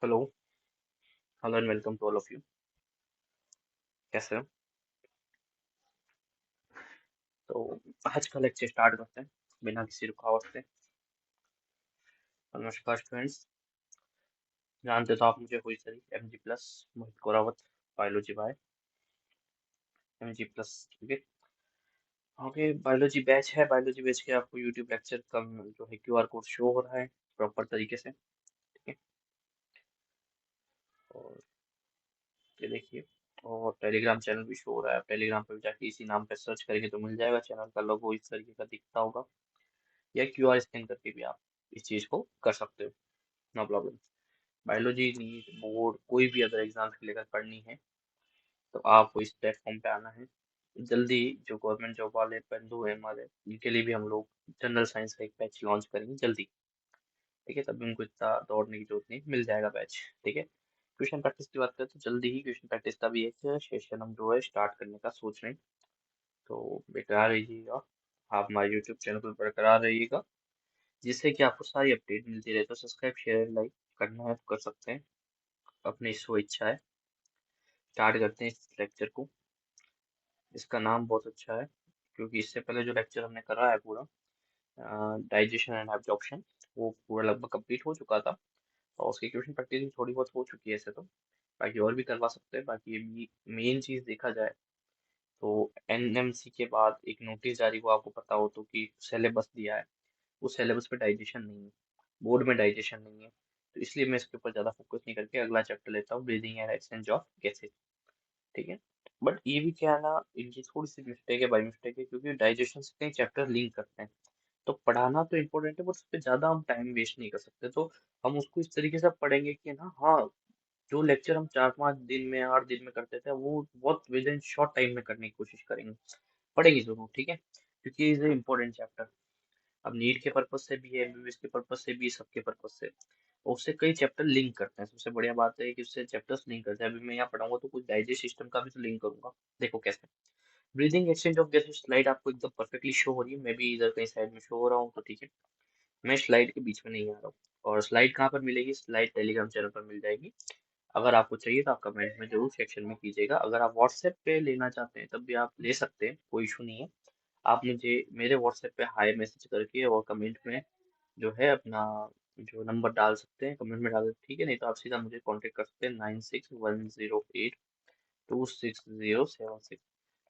Hello. Hello and welcome to all of you. कैसे हो? तो आज का लेक्चर स्टार्ट करते हैं बिना किसी रुकावट से। तो नमस्कार स्टूडेंट्स। जानते तो आप मुझे हुई सही M G plus Mohit Korawat biology by M G plus. ठीक है। ओके, बायोलॉजी बैच है। बायोलॉजी बैच के आपको यूट्यूब लेक्चर का जो है क्यूआर कोड शो हो रहा है प्रॉपर तरीके से। ठीक है। और ये देखिए, और टेलीग्राम चैनल भी शो हो रहा है। आप टेलीग्राम पे जाके इसी नाम पे सर्च करेंगे तो मिल जाएगा। चैनल का लोगो इस तरीके का दिखता होगा, या क्यूआर स्कैन करके भी आप इस चीज़ को कर सकते हो। No problem. Biology NEET board कोई भी अदर एग्जाम के लेकर पढ़नी है तो आपको इस प्लेटफॉर्म पे आना है जल्दी। जो गवर्नमेंट जॉब वाले बंधु हैं हमारे, इनके लिए भी हम लोग जनरल साइंस का एक बैच लॉन्च करेंगे जल्दी। ठीक है, तभी उनको इतना दौड़ने की जरूरत नहीं, मिल जाएगा बैच। ठीक है। क्वेश्चन प्रैक्टिस की बात करें तो जल्दी ही क्वेश्चन प्रैक्टिस का भी एक सेशन हम जो है स्टार्ट करने का सोच रहे हैं। तो बेकरार रहिएगा, आप हमारे यूट्यूब चैनल पर बरकरार रहिएगा, जिससे कि आपको सारी अपडेट मिलती रहे। तो सब्सक्राइब शेयर लाइक करना है तो कर सकते हैं, अपनी स्व इच्छा है। स्टार्ट करते हैं इस लेक्चर को। इसका नाम बहुत अच्छा है क्योंकि इससे पहले जो लेक्चर हमने करा है पूरा डाइजेशन एंड एब्जॉर्प्शन, वो पूरा लगभग कंप्लीट हो चुका था। और उसकी क्वेश्चन प्रैक्टिस भी थोड़ी बहुत हो चुकी है ऐसे तो। बाकी और भी करवा सकते हैं। बाकी ये मेन चीज़ देखा जाए तो एनएमसी के बाद एक नोटिस जारी हुआ, आपको पता हो तो, कि सिलेबस दिया है। उस सिलेबस पे डाइजेशन नहीं है, बोर्ड में डाइजेशन नहीं है। तो इसलिए मैं इसके ऊपर ज़्यादा फोकस नहीं करके अगला चैप्टर लेता हूँ, breathing and exchange of gases. ठीक है। बट ये भी क्या है ना, इनकी थोड़ी सी मिस्टेक है, बाई मिस्टेक है, क्योंकि डाइजेशन से कई चैप्टर लिंक करते हैं। तो पढ़ाना तो इम्पोर्टेंट है, बट उस पर ज्यादा हम टाइम वेस्ट नहीं कर सकते। तो हम उसको इस तरीके से पढ़ेंगे कि ना, हाँ, जो लेक्चर हम 4-5 दिन में 8 दिन में करते थे वो बहुत विद इन शॉर्ट टाइम में करने की कोशिश करेंगे। पढ़ेंगे जरूर। ठीक है, क्योंकि इज इम्पोर्टेंट चैप्टर। अब नीट के पर्पज से भी है, एमबीबीएस के पर्पज से भी, सबके पर्पज से। और उससे कई चैप्टर लिंक करते हैं। सबसे बढ़िया बात है कि उससे चैप्टर्स लिंक करते हैं। अभी मैं यहाँ पढ़ाऊंगा तो कुछ डाइजेस्ट सिस्टम का भी तो लिंक करूंगा। देखो कैसे। Breathing exchange of gases slide आपको एकदम परफेक्टली शो हो रही है। मैं भी इधर कहीं साइड में शो हो रहा हूँ तो ठीक है। मैं स्लाइड के बीच में नहीं आ रहा हूँ। और स्लाइड कहाँ पर मिलेगी? स्लाइड टेलीग्राम चैनल पर मिल जाएगी। अगर आपको चाहिए तो आप कमेंट में जरूर सेक्शन में कीजिएगा। अगर आप व्हाट्सएप पे लेना चाहते हैं तब भी आप ले सकते हैं, कोई इशू नहीं है। आप मुझे मेरे व्हाट्सएप पे हाई मैसेज करके और कमेंट में जो है अपना जो नंबर डाल सकते हैं, कमेंट में डाल सकते हैं। ठीक है, नहीं तो आप सीधा मुझे कांटेक्ट कर सकते हैं 9610826076।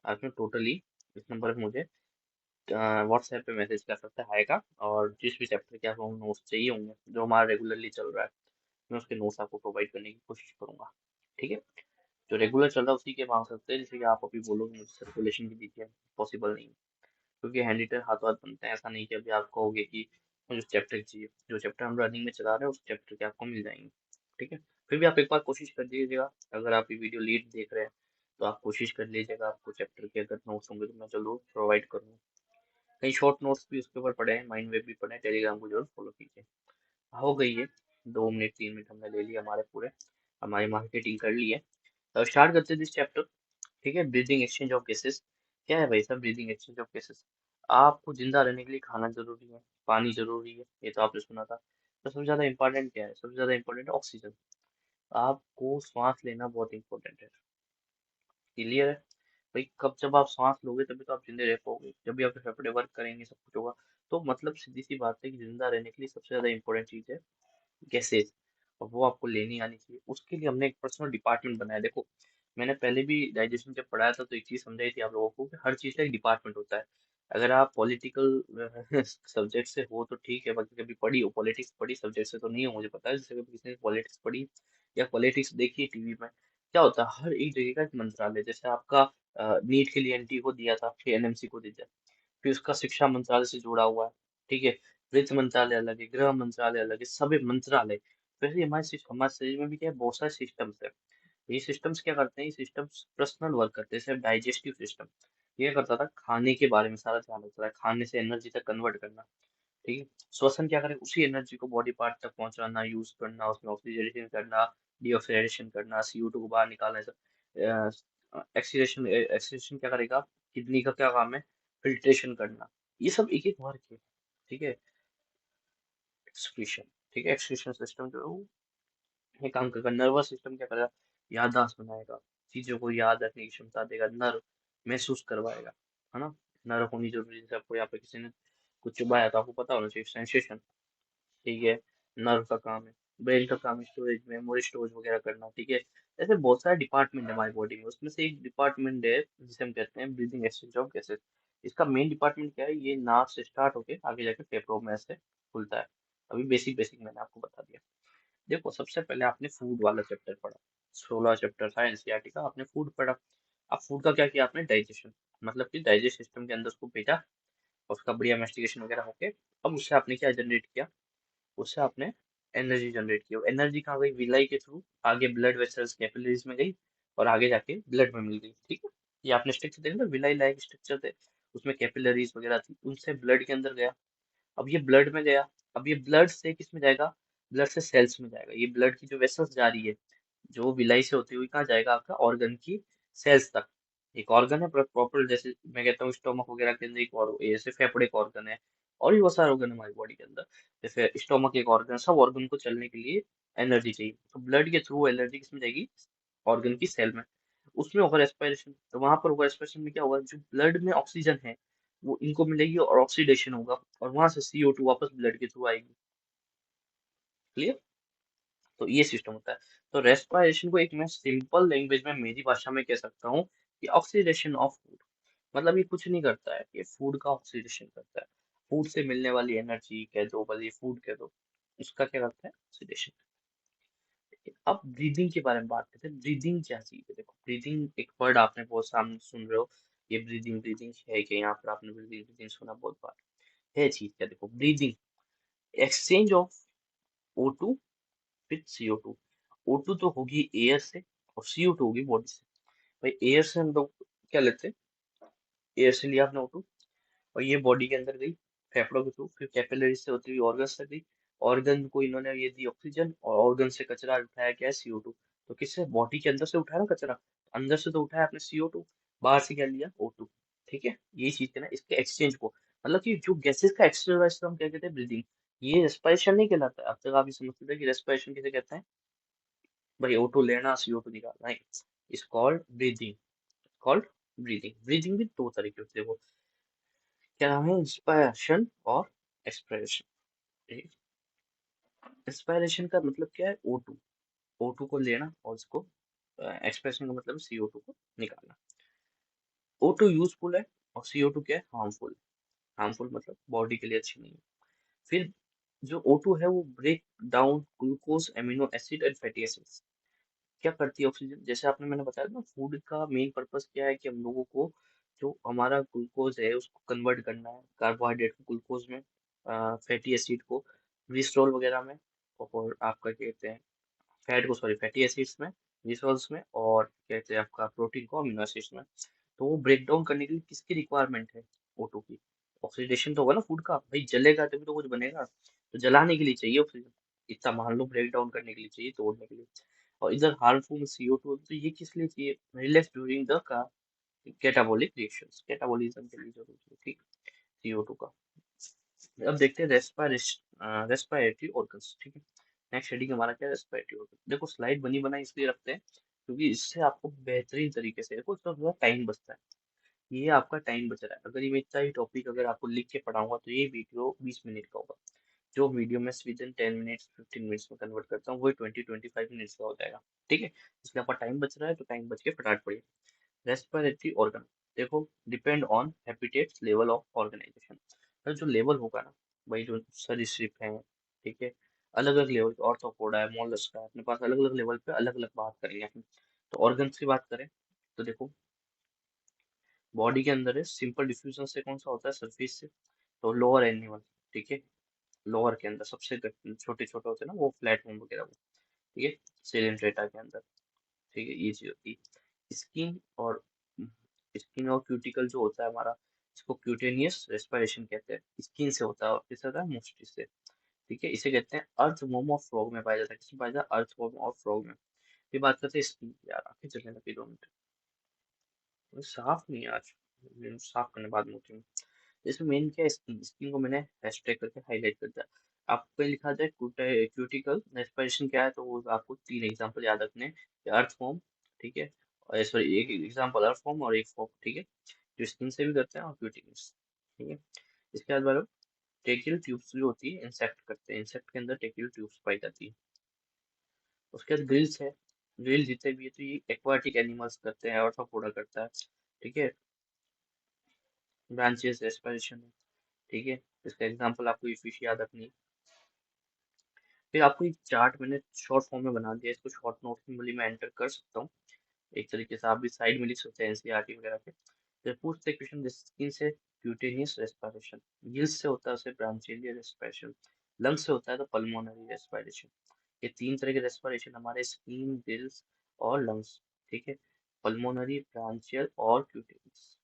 आपने टोटली इस नंबर पे मुझे व्हाट्सएप पे मैसेज कर सकते हैं हाय का। और जिस भी चैप्टर के आपको नोट्स चाहिए होंगे जो हमारा रेगुलरली चल रहा है, मैं उसके नोट्स आपको प्रोवाइड करने की कोशिश करूंगा। ठीक है। जो रेगुलर चल रहा है उसी के मांग सकते हैं। जैसे कि आप अभी बोलोगे मुझे सर्कुलेशन की दीजिए, पॉसिबल नहीं है, क्योंकि हैंड रिटन हाथ हाथ बनते हैं। ऐसा नहीं कि अभी आप कहोगे कि मुझे चैप्टर चाहिए, जो चैप्टर हम रनिंग में चला रहे हैं उस चैप्टर के आपको मिल जाएंगे। ठीक है। फिर भी आप एक बार कोशिश कर लीजिएगा, अगर आप ये वीडियो लीड देख रहे हैं तो आप कोशिश कर लीजिएगा, आपको चैप्टर के अगर नोट्स होंगे तो मैं जरूर प्रोवाइड करूँगा। कई शॉर्ट नोट्स भी उसके ऊपर पड़े हैं, माइंड वेब भी पड़े हैं। टेलीग्राम को जरूर फॉलो कीजिए। हो गई है, 2 मिनट 3 मिनट हमने ले लिए हमारे पूरे, हमारी मार्केटिंग कर ली है। तो स्टार्ट करते हैं दिस चैप्टर। ठीक है, ब्रीदिंग एक्सचेंज ऑफ गैसेस। क्या है भाई साहब ब्रीदिंग एक्सचेंज ऑफ गैसेस? आपको जिंदा रहने के लिए खाना जरूरी है, पानी जरूरी है, ये तो आपने सुना था। तो सबसे ज्यादा इंपॉर्टेंट क्या है? सबसे ज्यादा इंपॉर्टेंट ऑक्सीजन। आपको श्वास लेना बहुत इंपॉर्टेंट है। क्लियर है भाई? कब जब आप सांस लोगे तभी तो आप जिंदे रह पाओगे, जब भी आपके फेफड़े वर्क करेंगे सब कुछ होगा। तो मतलब सीधी सी बात है कि जिंदा रहने के लिए सबसे ज्यादा इंपॉर्टेंट चीज है गैसेज। और वो आपको लेनी आनी चाहिए। उसके लिए हमने एक पर्सनल डिपार्टमेंट बनाया। देखो, मैंने पहले भी डाइजेशन जब पढ़ाया था तो एक चीज समझाई थी आप लोगों को कि हर चीज का एक डिपार्टमेंट होता है। अगर आप पॉलिटिकल सब्जेक्ट से हो तो ठीक है, बाकी कभी पढ़ी हो पॉलिटिक्स, पढ़ी सब्जेक्ट से तो नहीं हो, मुझे पता है। जैसे कभी किसी ने पॉलिटिक्स पढ़ी या पॉलिटिक्स देखी टीवी में, क्या होता है हर एक जगह का एक मंत्रालय। जैसे आपका नीट के लिए एनटी को दिया था, फिर एनएमसी को दिया, फिर उसका शिक्षा मंत्रालय से जुड़ा हुआ है। ठीक है। वित्त मंत्रालय अलग है, गृह मंत्रालय अलग है, सभी मंत्रालय। वैसे हमारे शरीर में भी क्या है, बहुत सारे सिस्टम्स है। ये सिस्टम्स क्या करते हैं? ये सिस्टम्स पर्सनल वर्क करते हैं। जैसे डाइजेस्टिव सिस्टम ये करता था खाने के बारे में सारा ध्यान रखता था, खाने से एनर्जी तक कन्वर्ट करना। ठीक है। श्वसन क्या करे? उसी एनर्जी को बॉडी पार्ट तक पहुंचाना, यूज करना, उसमें ऑक्सीजनेशन करना, डीऑक्सीडाइजेशन करना, CO2 को बाहर निकालना, सब। एक्सीडेशन एक्सीडेशन क्या करेगा? किडनी का क्या काम है? फिल्ट्रेशन करना। ये सब एक एक वर्क है। ठीक है। एक्सक्रीशन। ठीक है, एक्सक्रीशन सिस्टम जो है वो ये काम करेगा। नर्वस सिस्टम क्या करेगा, याददाश्त बनाएगा, चीजों को याद रखने की क्षमता देगा, नर्व महसूस करवाएगा, है ना। नर्व होनी जरूरी है, जैसे आपको यहाँ पे किसी ने कुछ चुभाया तो आपको पता होना चाहिए सेंसेशन, ठीक है। नर्व का काम है। ब्रेन का काम स्टोरेज, मेमोरी स्टोरेज वगैरह करना, ठीक है। ऐसे बहुत सारे डिपार्टमेंट है हमारी बॉडी में, उसमें से एक डिपार्टमेंट है जिसे हम कहते हैं ब्रीदिंग एक्सचेंज ऑफ गैसेस। इसका मेन डिपार्टमेंट क्या है, ये नाक से स्टार्ट होके आगे जाके फेफड़ों में ऐसे खुलता है। अभी बेसिक बेसिक मैंने आपको बता दिया। देखो सबसे पहले आपने फूड वाला चैप्टर पढ़ा, 16 चैप्टर था एनसीईआरटी का, आपने फूड पढ़ा। अब फूड का क्या किया आपने, डाइजेशन, मतलब कि डाइजेस्ट सिस्टम के अंदर उसको भेजा, और उसका बढ़िया मेस्टिकेशन वगैरह होके अब उससे आपने क्या जनरेट किया, उससे आपने एनर्जी जनरेट की। एनर्जी कहाँ गई, विलाई के थ्रू आगे ब्लड वेसल्स कैपिलरीज में गई, और आगे जाके ब्लड में मिल गई, ठीक है। ये आपने स्ट्रक्चर देखा ना, विलाई लाइक स्ट्रक्चर थे, उसमें कैपिलरीज वगैरह थी, उनसे ब्लड के अंदर गया। अब ये ब्लड में गया, अब ये ब्लड से किस में जाएगा, ब्लड से सेल्स में जाएगा। ये ब्लड की जो वेसल्स जा रही है, जो विलाई से होती हुई कहाँ जाएगा, आपका ऑर्गन की सेल्स तक। एक ऑर्गन है प्रॉपर, जैसे मैं कहता हूँ स्टोमक वगैरह के अंदर एक और जैसे फेफड़े का ऑर्गन है, और भी बहुत सारे ऑर्गन है हमारी बॉडी के अंदर। जैसे स्टोमक एक ऑर्गन, सब ऑर्गन को चलने के लिए एनर्जी चाहिए, तो ब्लड के थ्रू एनर्जी किसमें जाएगी, ऑर्गन की सेल में। उसमें होगा रेस्पिरेशन, तो वहां पर होगा रेस्पिरेशन में क्या होगा, जो ब्लड में ऑक्सीजन है वो इनको मिलेगी और ऑक्सीडेशन होगा, और वहां से CO2 वापस ब्लड के थ्रू आएगी। क्लियर। तो ये सिस्टम होता है। तो रेस्पिरेशन को एक मैं सिंपल लैंग्वेज में मेरी भाषा में कह सकता हूँ कि ऑक्सीडेशन ऑफ फूड। मतलब ये कुछ नहीं करता है, ये फूड का ऑक्सीडेशन करता है। फूड से मिलने वाली एनर्जी कह दो, बस ये फूड कह दो, उसका क्या करता है, ऑक्सीडेशन। अब ब्रीदिंग के बारे में बात करते हैं। ब्रीदिंग क्या चीज है, देखो ब्रीदिंग एक वर्ड आपने बहुत सामने सुन रहे हो, ये ब्रीदिंग ब्रीदिंग है कि यहाँ पर आपने ब्रीदिंग ब्रीदिंग सुना बहुत बार, है चीज क्या, देखो breathing exchange of O2 with CO2। O2 तो होगी एयर से, और CO2 होगी बॉडी से। भाई एयर से हम लोग क्या लेते हैं, एयर से लिया आपने O2, और ये बॉडी के अंदर गई फेफड़ों के थ्रू, फिर कैपिलरी से होती हुई ऑर्गन तक गई। ऑर्गन को इन्होंने ये दी ऑक्सीजन, और ऑर्गन से कचरा उठाया क्या है, CO2। तो किससे, बॉडी के अंदर से उठाया ना कचरा, अंदर से तो उठाया आपने CO2, बाहर से क्या लिया, O2। ठीक है, ये चीज है ना, इसके एक्सचेंज को, मतलब कि जो गैसेस का एक्सचेंज हम क्या कहते हैं, ब्रीदिंग। ये रेस्पिरेशन नहीं कहलाता है, अब तक आप ये समझते थे कि रेस्पिरेशन किसे कहते हैं, भाई O2 लेना CO2 निकालना, नहीं। इस called breathing, called breathing. Breathing भी दो तरीके होते हैं, देखो क्या नाम है, इंस्पायरेशन और एक्सपिरेशन। इंस्पायरेशन का मतलब क्या है, O2, O2 को लेना और उसको, एक्सप्रेशन का मतलब CO2 को निकालना। O2 यूजफुल है, और CO2 क्या है, हार्मफुल। हार्मफुल मतलब बॉडी के लिए अच्छी नहीं है। फिर जो O2 है वो break down glucose, amino acid and fatty acids. क्या करती है ऑक्सीजन, जैसे आपने मैंने बताया ना, फूड का मेन पर्पस क्या है, कि हम लोगों को जो हमारा ग्लूकोज है उसको कन्वर्ट करना है, कार्बोहाइड्रेट को ग्लूकोज में, फैटी एसिड को ग्लिसरॉल वगैरह में, और आपका कहते हैं फैट को, सॉरी फैटी एसिड्स में, ग्लिसरॉल्स में, और कहते हैं आपका प्रोटीन को अमीनो एसिड्स में। तो वो ब्रेक डाउन करने के लिए किसकी रिक्वायरमेंट है, O2 की। ऑक्सीडेशन तो होगा ना फूड का, भाई जलेगा तभी तो कुछ बनेगा, तो जलाने के लिए चाहिए ऑक्सीजन, इतना मान लो ब्रेक डाउन करने के लिए चाहिए, तोड़ने के लिए। और इधर हार्मफुल CO2, तो ये किस लिए चाहिए, रिलैक्स ड्यूरिंग द का कैटाबॉलिक रिएक्शंस, कैटाबॉलिज्म के लिए जरूरी है, ठीक। CO2 का। अब देखते हैं रेस्पिरेशन, रेस्पिरेटरी ऑर्गन्स, ठीक है। नेक्स्ट हेडिंग हमारा क्या है, रेस्पिरेटरी ऑर्गन। देखो स्लाइड बनी बनाई इसलिए रखते हैं क्योंकि इससे आपको बेहतरीन तरीके से, देखो इसका थोड़ा टाइम बचता है, ये आपका टाइम बच रहा है। अगर ये मैं इतना ही टॉपिक अगर आपको लिख के पढ़ाऊंगा तो ये वीडियो 20 मिनट का होगा, जो वीडियो मैं विद इन 10 मिनट्स 15 मिनट्स में कन्वर्ट करता हूँ वही 20-25 मिनट्स का हो जाएगा, ठीक है। इसलिए आपका टाइम बच रहा है, तो टाइम बच के फटाफट पड़िए। रेस्पिरेटरी ऑर्गन, देखो depend on habitats level of organisation. तो जो लेवल होगा ना, भाई जो सरीसृप है, ठीक है, अलग अलग लेवल, ऑर्थोपोडा है, मोलस्क है, अपने पास अलग अलग लेवल पे अलग अलग बात करेंगे हम। तो ऑर्गन्स की बात करें तो देखो, बॉडी के अंदर है, सिंपल डिफ्यूजन से कौन सा होता है, सरफेस से, तो लोअर एनिमल, ठीक है। लोअर के अंदर सबसे छोटे छोटे होते हैं ना वो, प्लेटफॉर्म वगैरह वो, ठीक है। सेलेंट्रेटा के अंदर, ठीक है, ये चीज होती है। स्किन और स्किन और क्यूटिकल जो होता है हमारा, इसको क्यूटेनियस रेस्पिरेशन कहते हैं, स्किन से होता है, और किससे होता है, मोस्टिस से, ठीक है। इसे कहते हैं अर्थ वॉर्म ऑफ फ्रॉग में पाया जाता है, किसमें पाया जाता है, अर्थ वॉर्म ऑफ फ्रॉग में। फिर बात करते हैं स्किन, यार आंखें चलने लगी 2 मिनट, साफ नहीं है आज, साफ करने बाद में होती हूँ। इसमें मेन क्या है, स्किन, स्किन को मैंने हैशटैग करके हाईलाइट कर दिया। आपको कहीं लिखा जाए क्यूटिकल रेस्पिरेशन क्या है, तो वो आपको 3 एग्जांपल याद रखने हैं कि अर्थ फॉर्म, ठीक है, और सॉरी एक एग्जांपल अर्थ फॉर्म और एक फॉर्म, ठीक है, जो स्किन से भी करते हैं और क्यूटिकल्स, ठीक है। इसके बाद बारे टेक्टिल ट्यूब्स जो होती है इंसेक्ट करते हैं, इंसेक्ट के अंदर टेक्टिल ट्यूब्स पाई जाती है। उसके बाद ग्रिल्स है, ग्रिल जितने भी है तो ये एक्वाटिक एनिमल्स करते हैं, ऑर्थोपोडा करता है, ठीक है। ब्रांचेस रेस्पिरेशन है, ठीक है। इसका एग्जांपल आपको ये फिश याद रखनी है। फिर आपको एक चार्ट मैंने शॉर्ट फॉर्म में बना दिया, इसको शॉर्ट नोट्स में भी मैं एंटर कर सकता हूँ। एक तरीके से आप भी साइड में लिख सकते हैं एनसीईआरटी वगैरह के। तो पूछते क्वेश्चन स्किन से क्यूटेनियस रेस्पिरेशन, गिल्स से होता है उसे ब्रांचियली रेस्पिरेशन, लंग्स से होता है तो पल्मोनरी रेस्पिरेशन। ये 3 तरह के रेस्पिरेशन हमारे स्किन, गिल्स और लंग्स, ठीक है। पल्मोनरी, ब्रांचियल और क्यूटेनियस,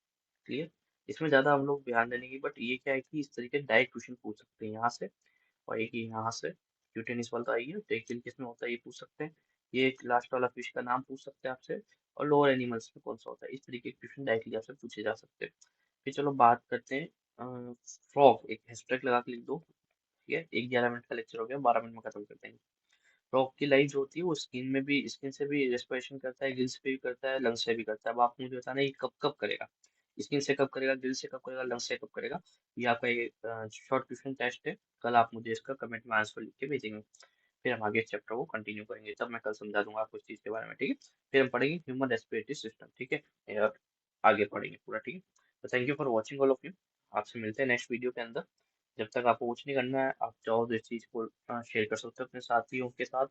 क्लियर। इसमें ज्यादा हम लोग ध्यान देने की, बट ये क्या है कि इस तरीके डायरेक्ट क्वेश्चन पूछ सकते हैं यहाँ से, और एक ही यहाँ से क्यूटेनिस वाला तो आइए टेक्टिल किस में होता है ये पूछ सकते हैं, ये एक लास्ट वाला फिश का नाम पूछ सकते हैं आपसे, और लोअर एनिमल्स में कौन सा होता है, इस तरीके के क्वेश्चन डायरेक्टली आपसे पूछे जा सकते हैं। फिर चलो बात करते हैं फ्रॉग, एक हैशटैग लगा के लिख दो, ठीक है। एक 11 मिनट का लेक्चर हो गया, 12 मिनट में खत्म कर देंगे। फ्रॉग की लाइफ जो होती है वो स्किन से भी रेस्पिरेशन करता है, गिल्स पे भी करता है, लंग्स से भी करता है। अब आप मुझे बताना ये कब कब करेगा, स्किन से कब करेगा, गिल से कब करेगा, लंग्स से कब करेगा। ये आपका ये शॉर्ट क्वेश्चन टेस्ट है, कल आप मुझे इसका कमेंट में आंसर लिख के भेजेंगे। फिर हम आगे चैप्टर को कंटिन्यू करेंगे, तब मैं कल समझा दूंगा आपको इस चीज के बारे में, ठीक है। फिर हम पढ़ेंगे ह्यूमन रेस्पिरेटरी सिस्टम, ठीक है, और आगे पढ़ेंगे पूरा, ठीक है। तो thank you for watching all of you, आपसे मिलते हैं नेक्स्ट वीडियो के अंदर। जब तक आपको कुछ नहीं करना है, आप चाहो तो इस चीज को शेयर कर सकते हो अपने साथियों के साथ,